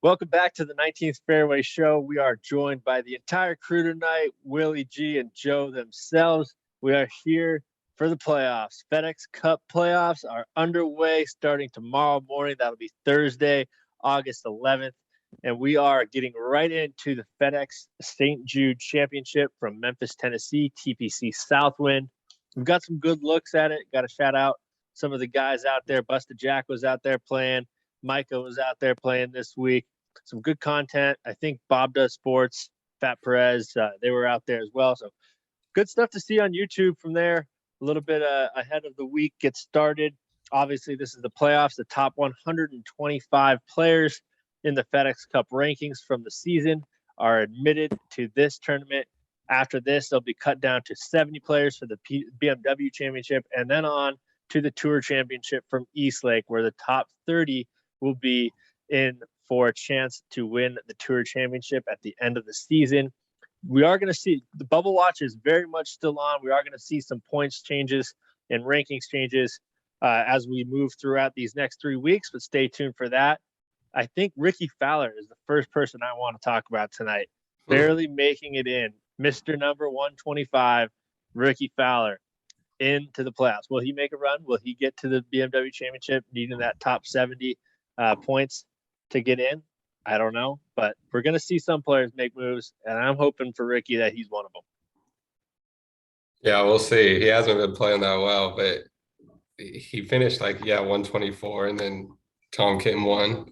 Welcome back to the 19th Fairway Show. We are joined by the entire crew tonight, Willie G and Joe themselves. We are here for the playoffs. FedEx Cup playoffs are underway starting tomorrow morning. That'll be Thursday, August 11th. And we are getting right into the FedEx St. Jude Championship from Memphis, Tennessee, TPC Southwind. We've got some good looks at it. Got to shout out some of the guys out there. Busta Jack was out there playing. Micah was out there playing this week. Some good content. I think Bob Does Sports, Fat Perez, they were out there as well. So good stuff to see on YouTube from there. A little bit ahead of the week gets started. Obviously, this is the playoffs. The top 125 players in the FedEx Cup rankings from the season are admitted to this tournament. After this, they'll be cut down to 70 players for the BMW Championship and then on to the Tour Championship from Eastlake, where the top 30 will be in for a chance to win the Tour Championship at the end of the season. We are going to see the bubble watch is very much still on. We are going to see some points changes and rankings changes as we move throughout these next 3 weeks, but stay tuned for that. I think Ricky Fowler is the first person I want to talk about tonight. Barely making it in. Mr. Number 125, Ricky Fowler, into the playoffs. Will he make a run? Will he get to the BMW Championship needing that top 70 points to get in? I don't know, but we're going to see some players make moves, and I'm hoping for Ricky that he's one of them. Yeah, we'll see. He hasn't been playing that well, but he finished 124, and then Tom Kim won.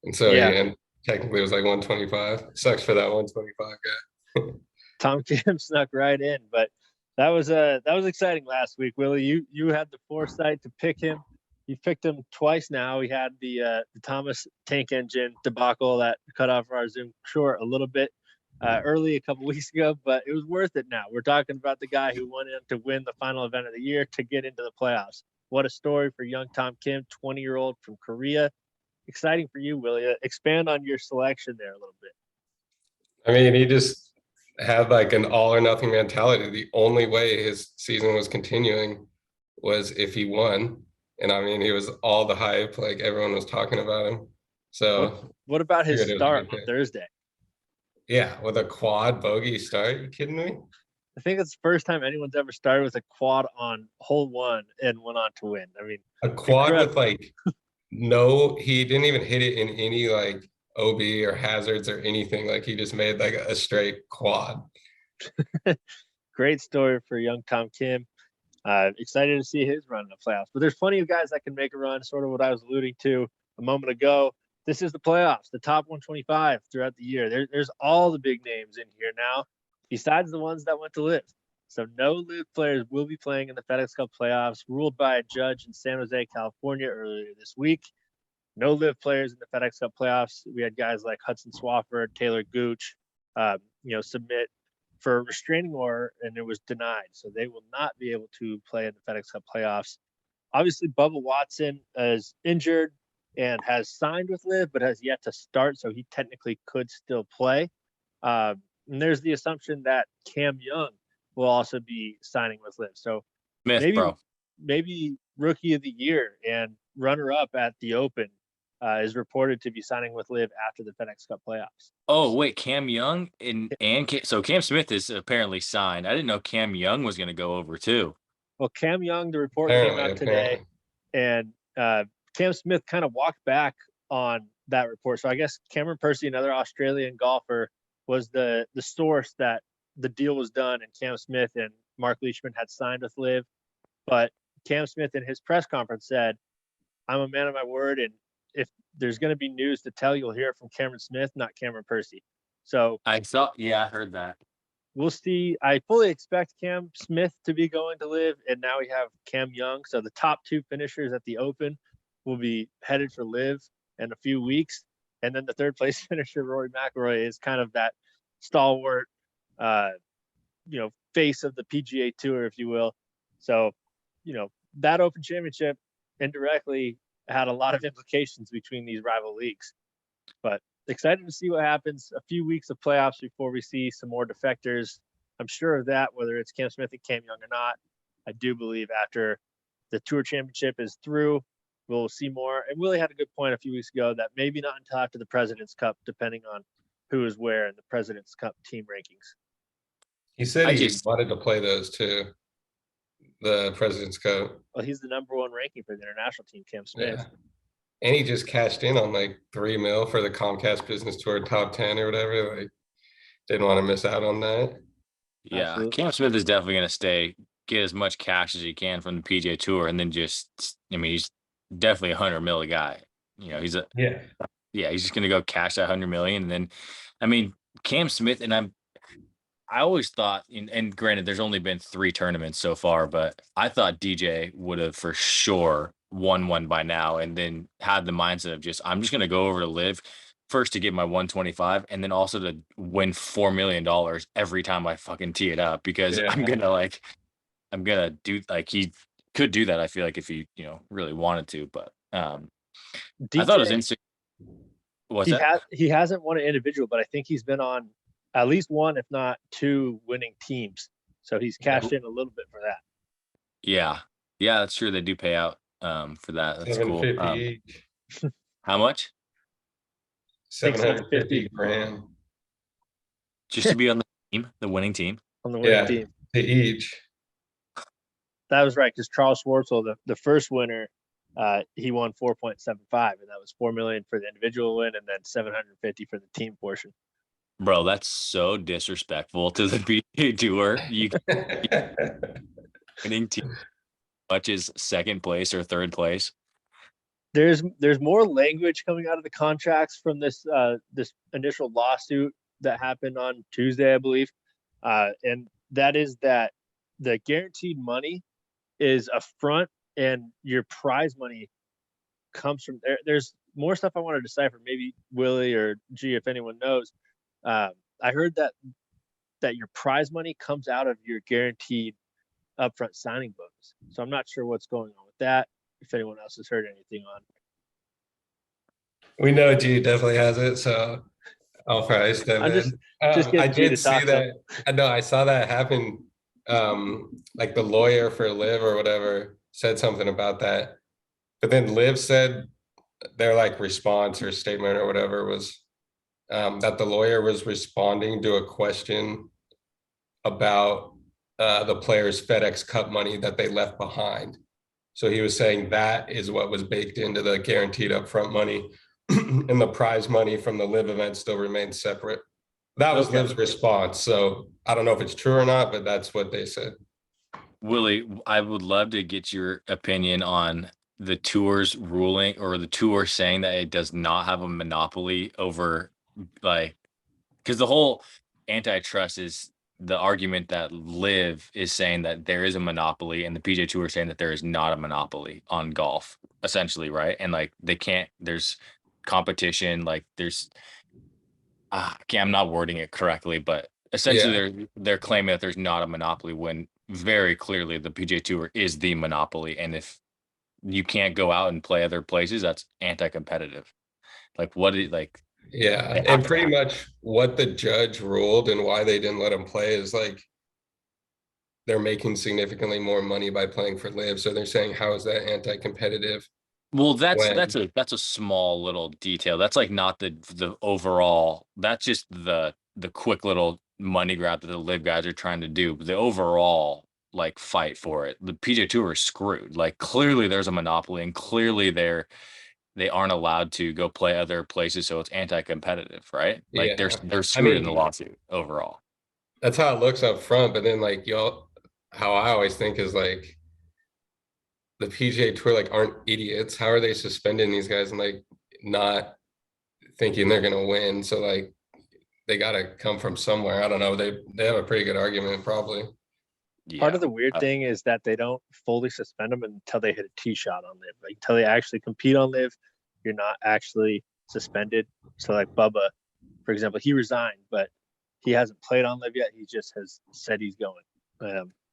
And so he technically was 125. Sucks for that 125 guy. Tom Kim snuck right in, but that was exciting last week. Willie, you had the foresight to pick him. You picked him twice now. We had the Thomas tank engine debacle that cut off our Zoom short a little bit early a couple weeks ago, but it was worth it now. We're talking about the guy who went in to win the final event of the year to get into the playoffs. What a story for young Tom Kim, 20-year-old from Korea. Exciting for you, Willie. Expand on your selection there a little bit. I mean, he just had an all or nothing mentality. The only way his season was continuing was if he won. And I mean, he was all the hype, everyone was talking about him. So what about his start on Thursday? Yeah, with a quad bogey start. Are you kidding me? I think it's the first time anyone's ever started with a quad on hole one and went on to win. I mean, a quad with no, he didn't even hit it in any OB or hazards or anything. He just made a straight quad. Great story for young Tom Kim. Excited to see his run in the playoffs. But there's plenty of guys that can make a run, sort of what I was alluding to a moment ago. This is the playoffs, the top 125 throughout the year. There's all the big names in here now, besides the ones that went to live. So no live players will be playing in the FedEx Cup playoffs, ruled by a judge in San Jose, California earlier this week. No live players in the FedEx Cup playoffs. We had guys like Hudson Swafford, Taylor Gooch, submit for a restraining order, and it was denied. So they will not be able to play in the FedEx Cup playoffs. Obviously, Bubba Watson is injured and has signed with Liv, but has yet to start, so he technically could still play. And there's the assumption that Cam Young will also be signing with Liv. So maybe rookie of the year and runner-up at the Open is reported to be signing with Liv after the FedEx Cup playoffs. Oh, wait, Cam Young so Cam Smith is apparently signed. I didn't know Cam Young was going to go over too. Well, Cam Young, the report came out today, and Cam Smith kind of walked back on that report. So I guess Cameron Percy, another Australian golfer, was the source that the deal was done, and Cam Smith and Mark Leishman had signed with Liv. But Cam Smith in his press conference said, "I'm a man of my word, and if there's going to be news to tell, you'll hear it from Cameron Smith, not Cameron Percy." So I heard that. We'll see. I fully expect Cam Smith to be going to Liv, and now we have Cam Young. So the top two finishers at the Open will be headed for Liv in a few weeks. And then the third place finisher, Rory McIlroy, is kind of that stalwart, face of the PGA Tour, if you will. So, that Open Championship indirectly had a lot of implications between these rival leagues. But excited to see what happens. A few weeks of playoffs before we see some more defectors. I'm sure of that, whether it's Cam Smith and Cam Young or not. I do believe after the Tour Championship is through, we'll see more. And Willie had a good point a few weeks ago that maybe not until after the President's Cup, depending on who is where in the President's Cup team rankings. He said he wanted to play those too, the President's Cup. Well, he's the #1 ranking for the international team, Cam Smith. Yeah. And he just cashed in on like $3 million for the Comcast Business Tour top 10 or whatever. Like, didn't want to miss out on that. Yeah, Absolutely. Cam Smith is definitely going to get as much cash as he can from the PGA Tour, and then he's definitely $100 million guy. He's just going to go cash that $100 million, and then, Cam Smith, and I always thought, and granted, there's only been 3 tournaments so far, but I thought DJ would have for sure won one by now, and then had the mindset of I'm just going to go over to live first to get my 125, and then also to win $4 million every time I fucking tee it up, because I'm gonna do, like, he could do that. I feel like if he really wanted to, but I thought it was insane. He hasn't won an individual, but I think he's been on at least 1, if not 2 winning teams. So he's cashed in a little bit for that. Yeah, that's true. They do pay out for that. That's cool. each. How much? $750,000 just to be on the team, the winning team. On the winning team. To each. That was right, because Charles Schwartzel, the first winner, he won 4.75, and that was $4 million for the individual win, and then $750 for the team portion. Bro, that's so disrespectful to the PGA Tour. You winning team, much as second place or third place. There's more language coming out of the contracts from this initial lawsuit that happened on Tuesday, I believe, and that is that the guaranteed money is a front, and your prize money comes from there. There's more stuff I want to decipher. Maybe Willie or G, if anyone knows. I heard that your prize money comes out of your guaranteed upfront signing bonus. So I'm not sure what's going on with that. If anyone else has heard anything on. We know Jude definitely has it, so I'll probably step in. I did see that. I saw that happen. Like the lawyer for Liv or whatever said something about that, but then Liv said their like response or statement or whatever was that the lawyer was responding to a question about the players' FedEx Cup money that they left behind. So he was saying that is what was baked into the guaranteed upfront money, and the prize money from the Liv event still remains separate. That was Liv's response. So I don't know if it's true or not, but that's what they said. Willie, I would love to get your opinion on the tour's ruling, or the tour saying that it does not have a monopoly over, like, because the whole antitrust is the argument that Liv is saying that there is a monopoly, and the PGA Tour is saying that there is not a monopoly on golf, essentially, right? And like there's competition, like there's I'm not wording it correctly, but essentially they're claiming that there's not a monopoly, when very clearly the PGA Tour is the monopoly, and if you can't go out and play other places, that's anti-competitive. Like and pretty much what the judge ruled and why they didn't let him play is like they're making significantly more money by playing for Liv, so they're saying, how is that anti-competitive? Well, that's a small little detail. That's like not the overall. That's just the quick little money grab that the Liv guys are trying to do. The overall like fight for it, the PGA Tour is screwed. Like clearly there's a monopoly, and clearly they aren't allowed to go play other places, so it's anti-competitive, right? Like they're screwed in the lawsuit overall. That's how it looks up front, but then like how I always think is like the PGA Tour like aren't idiots. How are they suspending these guys and like not thinking they're gonna win? So like they gotta come from somewhere. I don't know. They have a pretty good argument probably. Yeah. Part of the weird thing is that they don't fully suspend them until they hit a tee shot on Liv. Like until they actually compete on Liv, you're not actually suspended. So like Bubba, for example, he resigned, but he hasn't played on Liv yet. He just has said he's going.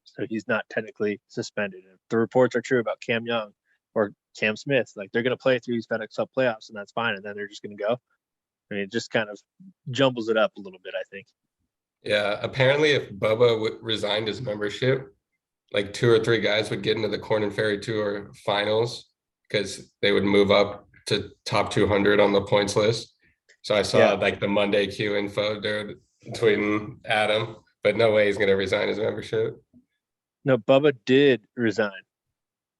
So he's not technically suspended. If the reports are true about Cam Young or Cam Smith, like they're going to play through these FedEx Cup playoffs, and that's fine. And then they're just going to go. I mean, it just kind of jumbles it up a little bit, I think. Yeah, apparently if Bubba resigned his membership, like 2 or 3 guys would get into the Korn Ferry Tour finals because they would move up to top 200 on the points list. So I saw like the Monday Q info, dude, tweeting Adam, but no way he's going to resign his membership. No, Bubba did resign.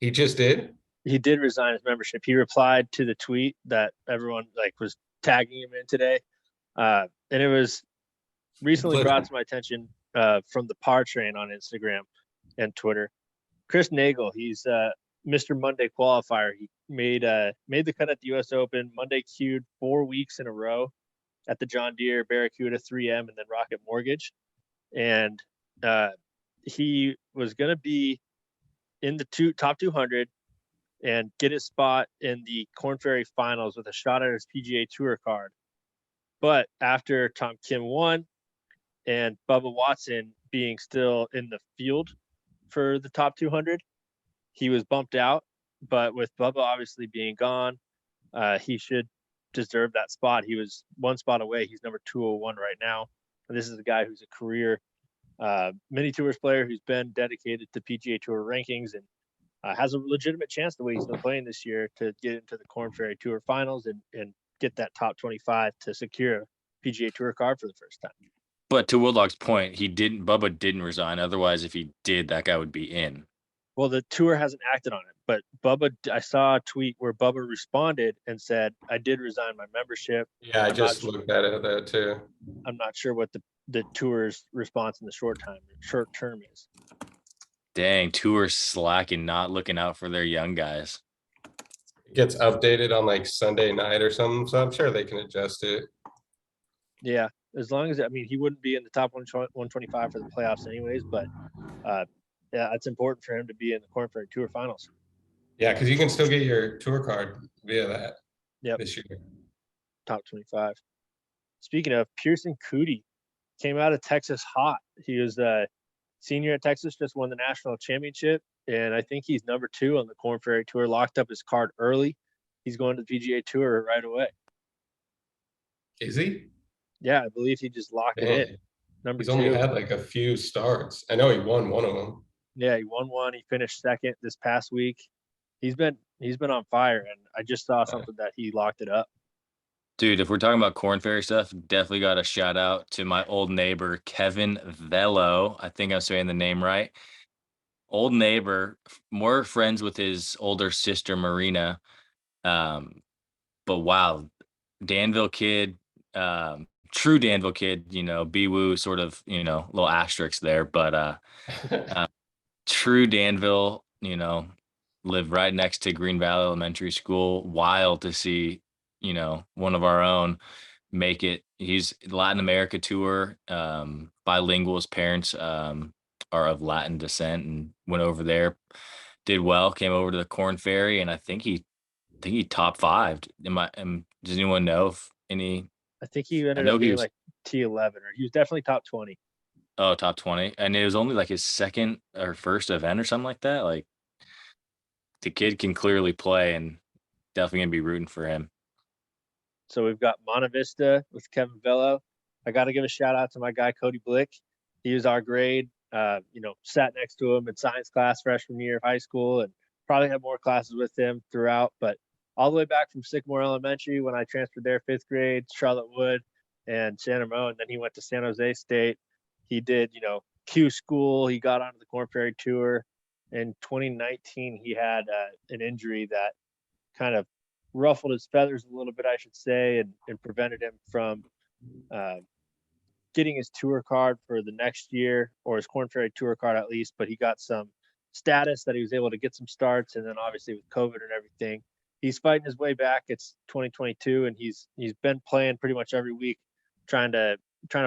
He just did? He did resign his membership. He replied to the tweet that everyone like was tagging him in today. And it was recently brought to my attention from the Par Train on Instagram and Twitter. Chris Nagel, he's Mr. Monday qualifier. He made the cut at the U.S. Open. Monday queued 4 weeks in a row at the John Deere, Barracuda, 3M, and then Rocket Mortgage. And he was going to be in the top 200 and get his spot in the Korn Ferry finals with a shot at his PGA Tour card. But after Tom Kim won and Bubba Watson being still in the field for the top 200, he was bumped out. But with Bubba obviously being gone, he should deserve that spot. He was one spot away. He's number 201 right now. And this is a guy who's a career mini tours player who's been dedicated to PGA Tour rankings and has a legitimate chance the way he's been playing this year to get into the Korn Ferry Tour finals and get that top 25 to secure a PGA Tour card for the first time. But to Woodlock's point, Bubba didn't resign. Otherwise, if he did, that guy would be in. Well, the tour hasn't acted on it, but I saw a tweet where Bubba responded and said, I did resign my membership. Yeah, I just looked at it there too. I'm not sure what the tour's response in the short term is. Dang, tour's slacking, not looking out for their young guys. It gets updated on like Sunday night or something, so I'm sure they can adjust it. Yeah, as long as, he wouldn't be in the top 125 for the playoffs anyways, but yeah, it's important for him to be in the Korn Ferry Tour finals. Yeah, because you can still get your tour card via that this year. Top 25. Speaking of, Pearson Coody came out of Texas hot. He was a senior at Texas, just won the national championship, and I think he's number 2 on the Korn Ferry Tour, locked up his card early. He's going to the PGA Tour right away. Is he? Yeah, I believe he just locked it in. Number 2. He's only had like a few starts. I know he won one of them. Yeah, he won one. He finished second this past week. He's been on fire, and I just saw something that he locked it up. Dude, if we're talking about Korn Ferry stuff, definitely got a shout out to my old neighbor, Kevin Velo. I think I'm saying the name right. Old neighbor, more friends with his older sister, Marina. But wow, Danville kid, true Danville kid, B-Woo sort of, little asterisk there, but true Danville, live right next to Green Valley Elementary School. Wild to see, one of our own make it. He's Latin America tour, bilingual. His parents are of Latin descent and went over there, did well, came over to the Korn Ferry, and I think he top 5'd. Does anyone know if any? I think he ended up being like T11, or he was definitely top 20. Oh, top 20. And it was only like his second or first event or something like that. Like, the kid can clearly play, and definitely gonna be rooting for him. So we've got Monta Vista with Kevin Velo. I got to give a shout out to my guy Cody Blick. He was our grade. Sat next to him in science class freshman year of high school, and probably had more classes with him throughout. But all the way back from Sycamore Elementary when I transferred there 5th grade, Charlotte Wood, and San Ramon, and then he went to San Jose State. He did, Q school. He got onto the Korn Ferry Tour. In 2019, he had an injury that kind of ruffled his feathers a little bit, I should say, and prevented him from getting his tour card for the next year, or his Korn Ferry Tour card at least. But he got some status that he was able to get some starts, and then obviously with COVID and everything, he's fighting his way back. It's 2022, and he's been playing pretty much every week, trying to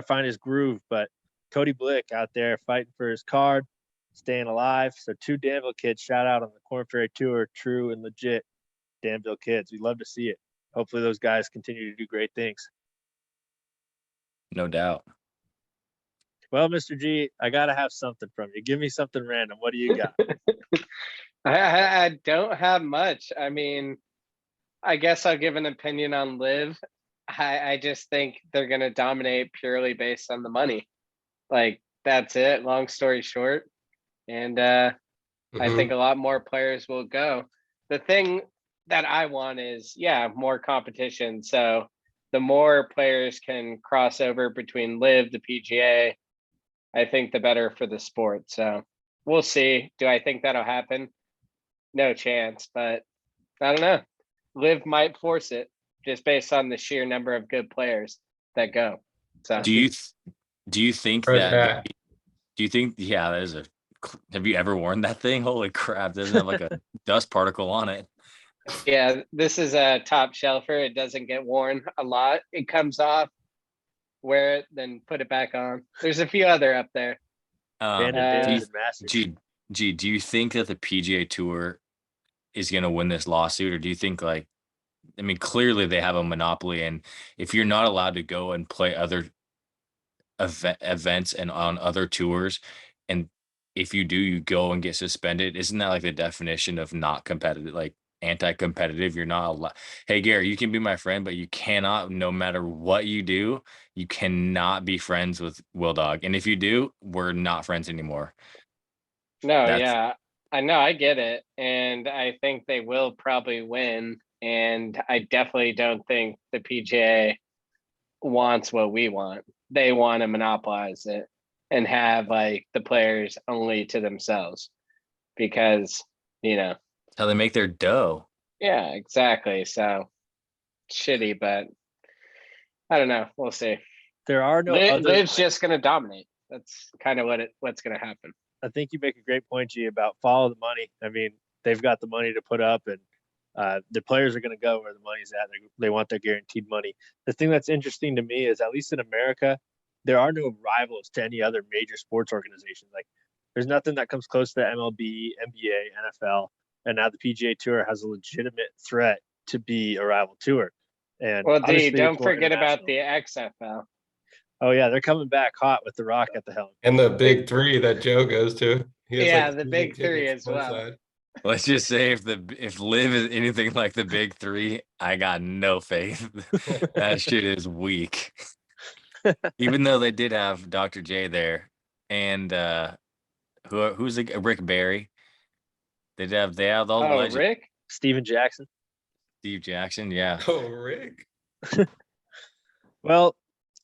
find his groove. But Cody Blick out there fighting for his card, staying alive. So 2 Danville kids shout out on the Korn Ferry Tour, true and legit Danville kids. We'd love to see it. Hopefully those guys continue to do great things. No doubt. Well, Mr. G, I got to have something from you. Give me something random. What do you got? I don't have much. I guess I'll give an opinion on Liv. I just think they're going to dominate purely based on the money. Like, that's it. Long story short. And I think a lot more players will go. The thing that I want is, more competition. So the more players can cross over between Live, the PGA, I think the better for the sport. So we'll see. Do I think that'll happen? No chance, but I don't know. Live might force it just based on the sheer number of good players that go. So Do you think Fresh that hat. do you think that is have you ever worn that thing? Holy crap, doesn't have like a dust particle on it. yeah, this is a top shelfer. It doesn't get worn a lot. It comes off, wear it, then put it back on. There's a few other up there. Bandit Masters. Do you think that the PGA Tour is going to win this lawsuit, or do you think clearly they have a monopoly, and if you're not allowed to go and play other events and on other tours, and if you do, you go and get suspended, isn't that like the definition of not competitive, like anti-competitive? You're not allowed. Hey, Gary, you can be my friend, but you cannot, no matter what you do, you cannot be friends with Will Dog. And if you do, we're not friends anymore. No, I know, I get it. And I think they will probably win. And I definitely don't think the PGA wants what we want. They want to monopolize it and have like the players only to themselves because, That's how they make their dough. Yeah, exactly. So shitty, but I don't know. We'll see. There are no Liv's just going to dominate. That's kind of what's going to happen. I think you make a great point, G, about follow the money. I mean, they've got the money to put up, and the players are going to go where the money's at. They want their guaranteed money. The thing that's interesting to me is, at least in America, there are no rivals to any other major sports organization. Like, there's nothing that comes close to MLB, NBA, NFL, and now the PGA Tour has a legitimate threat to be a rival tour. And well, D, don't forget about the XFL. Oh yeah, they're coming back hot with The Rock at the helm. And the big three that Joe goes to. The big three as well. Side. Let's just say if Liv is anything like the big three, I got no faith. That shit is weak. Even though they did have Dr. J there, and who's Rick Barry? They have all the legends. Rick? Steven Jackson. Steve Jackson, yeah. Oh, Rick. Well,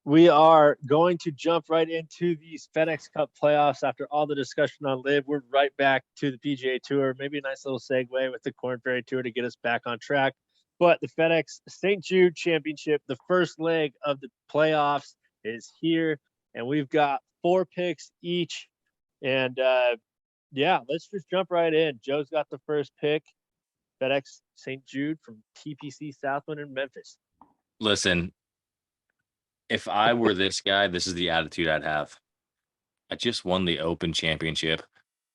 we are going to jump right into these FedEx Cup playoffs after all the discussion on Live. We're right back to the PGA Tour. Maybe a nice little segue with the Korn Ferry Tour to get us back on track. But the FedEx St. Jude Championship, the first leg of the playoffs, is here. And we've got 4 picks each. And let's just jump right in. Joe's got the first pick. FedEx St. Jude from TPC Southwind in Memphis. Listen, if I were this guy, this is the attitude I'd have. I just won the Open Championship.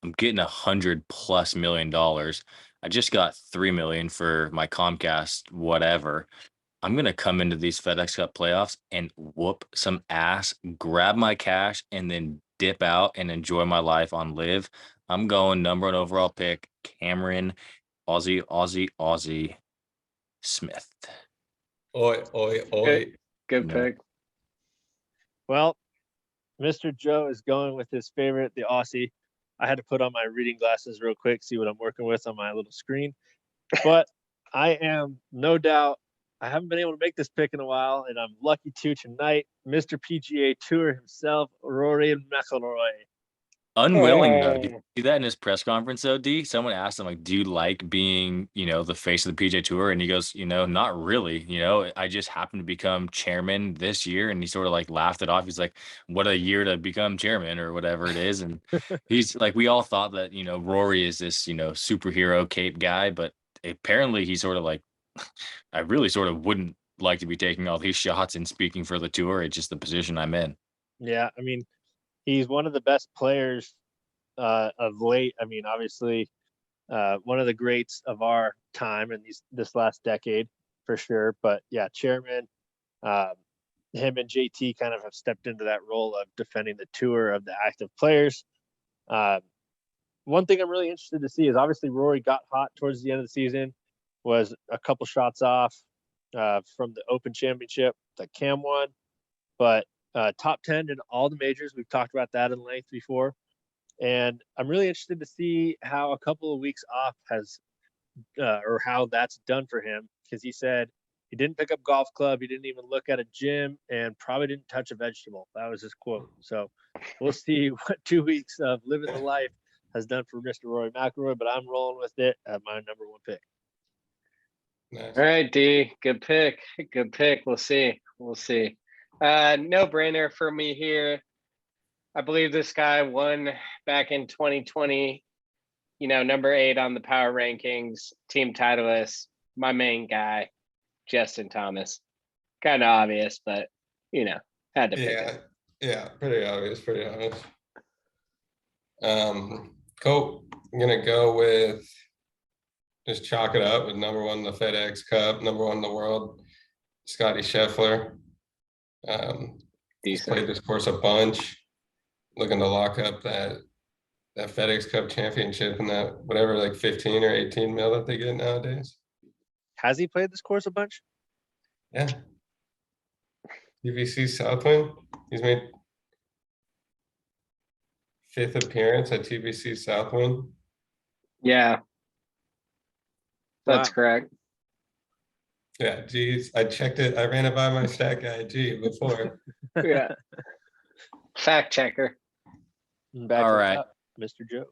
I'm getting $100+ million. I just got $3 million for my Comcast, whatever. I'm gonna come into these FedEx Cup playoffs and whoop some ass, grab my cash, and then dip out and enjoy my life on Live. I'm going number 1 overall pick, Cameron Aussie Smith. Oi. Good pick. Well, Mr. Joe is going with his favorite, the Aussie. I had to put on my reading glasses real quick, see what I'm working with on my little screen. But I am, no doubt, I haven't been able to make this pick in a while, and I'm lucky to tonight. Mr. PGA Tour himself, Rory McIlroy. Unwilling though. Did you see that in his press conference though, D? Someone asked him, like, do you like being, the face of the PGA Tour? And he goes, not really. I just happened to become chairman this year. And he sort of like laughed it off. He's like, what a year to become chairman or whatever it is. And he's like, we all thought that, Rory is this, superhero cape guy, but apparently he's sort of like, I really sort of wouldn't like to be taking all these shots and speaking for the tour. It's just the position I'm in. Yeah, I mean, he's one of the best players of late. I mean, obviously, one of the greats of our time in this last decade, for sure. But yeah, chairman, him and JT kind of have stepped into that role of defending the tour of the active players. One thing I'm really interested to see is obviously Rory got hot towards the end of the season, was a couple shots off from the Open Championship that Cam won, but top 10 in all the majors. We've talked about that in length before. And I'm really interested to see how a couple of weeks off has or how that's done for him, because he said he didn't pick up golf club, he didn't even look at a gym, and probably didn't touch a vegetable. That was his quote. So we'll see what 2 weeks of living the life has done for Mr. Rory McIlroy, but I'm rolling with it at my number 1 pick. Nice. All right, D, good pick. Good pick. We'll see. We'll see. No brainer for me here. I believe this guy won back in 2020, number 8 on the power rankings, team Titleist, my main guy, Justin Thomas. Kind of obvious, but had to pick it. Yeah, pretty obvious. Cool. I'm gonna go with, just chalk it up with number 1 in the FedEx Cup, number 1 in the world, Scotty Scheffler. He's played this course a bunch, looking to lock up that FedEx Cup championship and that whatever, like 15 or 18 mil that they get nowadays. Has he played this course a bunch? Yeah. TPC Southwind. He's made 5th appearance at TPC Southwind. Yeah. That's correct. Yeah, geez. I checked it. I ran it by my stat guy, before. Yeah. Fact checker. Back All to the right. top, Mr. Joe.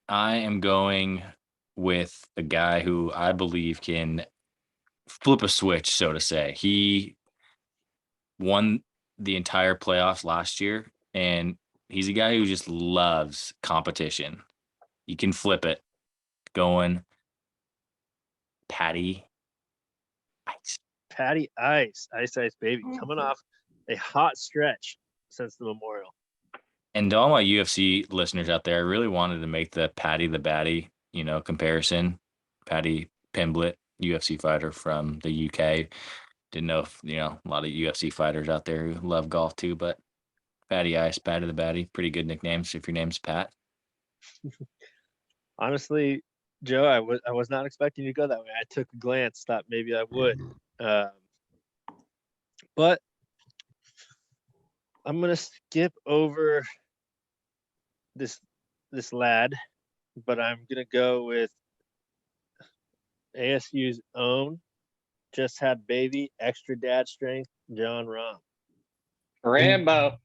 I am going with a guy who I believe can flip a switch, so to say. He won the entire playoffs last year, and he's a guy who just loves competition. You can flip it. Going Patty Ice. Patty Ice, Ice baby, coming off a hot stretch since the Memorial. And to all my UFC listeners out there, I really wanted to make the Patty the Batty, comparison. Patty Pimblett, UFC fighter from the UK. Didn't know if, a lot of UFC fighters out there who love golf too, but Patty Ice, Patty the Batty, pretty good nicknames if your name's Pat. Honestly, Joe, I was not expecting you to go that way. I took a glance, thought maybe I would. But I'm going to skip over this lad, but I'm going to go with ASU's own, just had baby, extra dad strength, John Rahm. Rambo.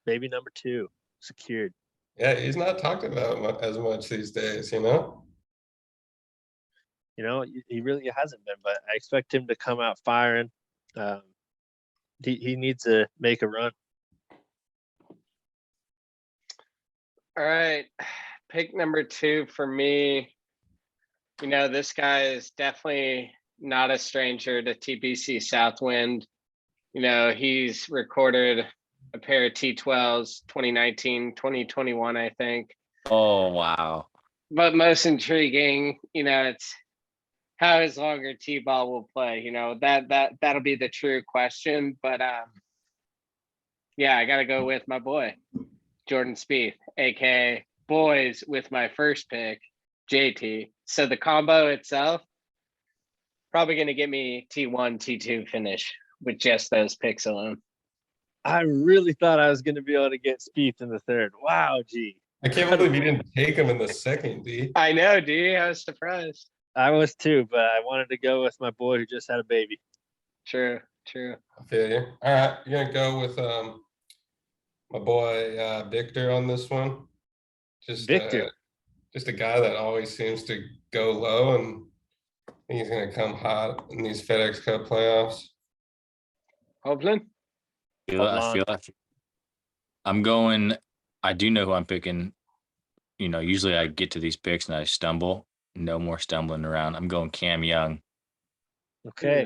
Baby number 2, secured. Yeah, he's not talked about as much these days, He really hasn't been, but I expect him to come out firing. He needs to make a run. All right. Pick number 2 for me. This guy is definitely not a stranger to TPC Southwind. He's recorded a pair of T12s, 2019, 2021, I think. Oh, wow. But most intriguing, it's how his longer T-ball will play. That'll be the true question. But I got to go with my boy, Jordan Spieth, aka boys with my first pick, JT. So the combo itself, probably going to get me T1, T2 finish with just those picks alone. I really thought I was going to be able to get Spieth in the 3rd. Wow, G. I can't believe you didn't take him in the 2nd, D. I know, D. I was surprised. I was too, but I wanted to go with my boy who just had a baby. True. I feel you. All right, you're gonna go with my boy Victor on this one. Just Victor. Just a guy that always seems to go low, and he's gonna come hot in these FedEx Cup playoffs. Hopefully. I feel like I do know who I'm picking. Usually I get to these picks and I stumble. No more stumbling around. I'm going Cam Young. Okay.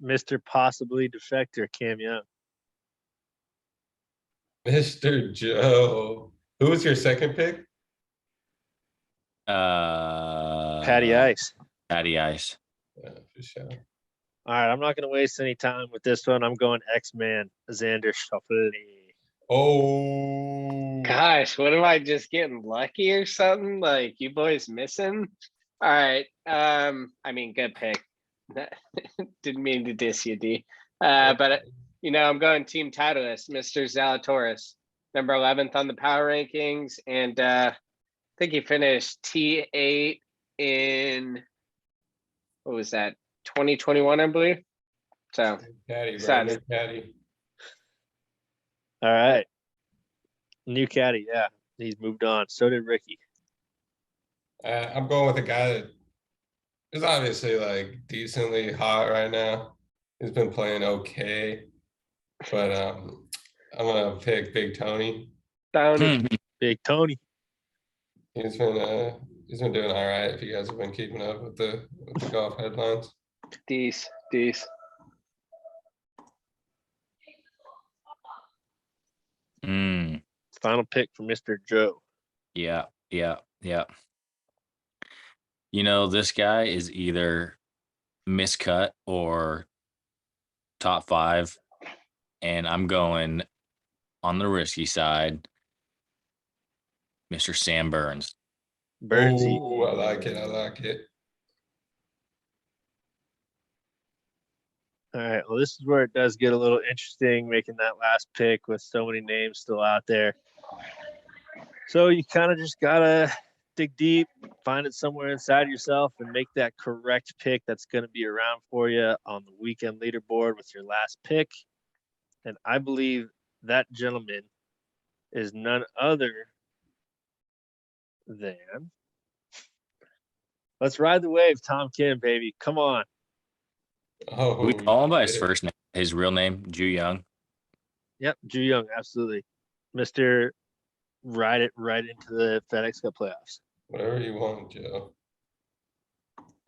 Mr. Possibly Defector, Cam Young. Mr. Joe. Who was your 2nd pick? Patty Ice. Patty Ice. Yeah, for sure. All right, I'm not going to waste any time with this one. I'm going X-Man, Xander Schauffele. Oh. Gosh, what am I just getting lucky or something? Like, you boys missing? All right. Good pick. Didn't mean to diss you, D. But I'm going team Titleist, Mr. Zalatoris, number 11th on the power rankings, and I think he finished T8 in, what was that, 2021, I believe. So Caddy, bro. excited. New caddy. All right. New caddy, yeah. He's moved on. So did Ricky. I'm going with a guy that is obviously like decently hot right now. He's been playing okay, but I'm gonna pick Big Tony. Big Tony. He's been doing all right. If you guys have been keeping up with the golf headlines. These. Final pick for Mr. Joe. Yeah. You know, this guy is either miscut or top 5, and I'm going on the risky side, Mr. Sam Burns. Burnsy. Oh, I like it. All right. Well, this is where it does get a little interesting, making that last pick with so many names still out there. So you kind of just gotta dig deep, find it somewhere inside yourself, and make that correct pick that's going to be around for you on the weekend leaderboard with your last pick. And I believe that gentleman is none other than. Let's ride the wave, Tom Kim, baby. Come on. Oh, We call him by his first name, his real name, Ju Young. Yep, Ju Young, absolutely. Mr. Ride it right into the FedEx Cup playoffs. Whatever you want, Joe.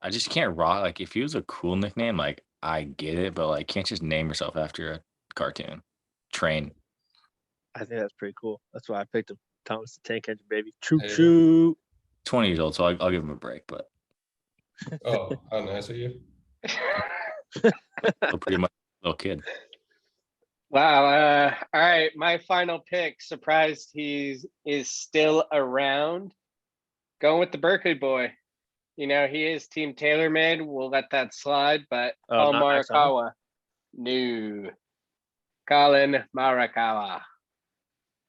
I just can't rock. Like, if he was a cool nickname, like, I get it, but like, can't just name yourself after a cartoon. Train. I think that's pretty cool. That's why I picked him. Thomas the Tank Engine, baby. Choo. 20 years old, so I'll give him a break, but. Oh, how nice of you. Pretty much a little kid. Wow. All right. My final pick. Surprised is still around. Going with the Berkeley boy. You know, he is Team TaylorMade. We'll let that slide, but Paul Morikawa. No. Colin Morikawa.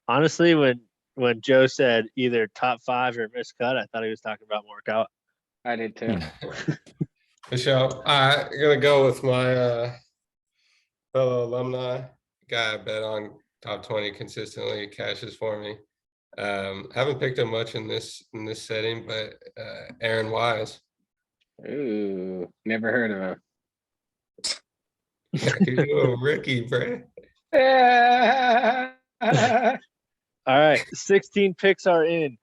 Honestly, when Joe said either top 5 or miscut, I thought he was talking about Morikawa. I did too. For sure. I'm gonna go with my fellow alumni guy. I bet on top 20 consistently, cashes for me. Haven't picked him much in this setting, but Aaron Wise. Ooh, never heard of him. You're a rookie, bro. All right, 16 picks are in.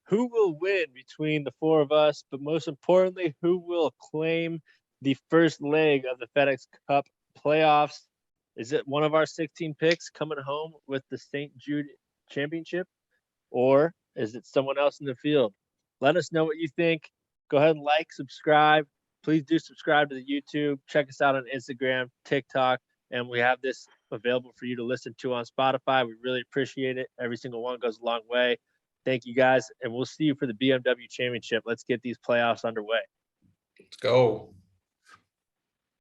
Who will win between the 4 of us? But most importantly, who will claim the first leg of the FedEx Cup playoffs? Is it one of our 16 picks coming home with the St. Jude Championship? Or is it someone else in the field? Let us know what you think. Go ahead and like, subscribe. Please do subscribe to the YouTube. Check us out on Instagram, TikTok, and we have this available for you to listen to on Spotify. We really appreciate it. Every single one goes a long way. Thank you guys, and we'll see you for the BMW Championship. Let's get these playoffs underway. Let's go.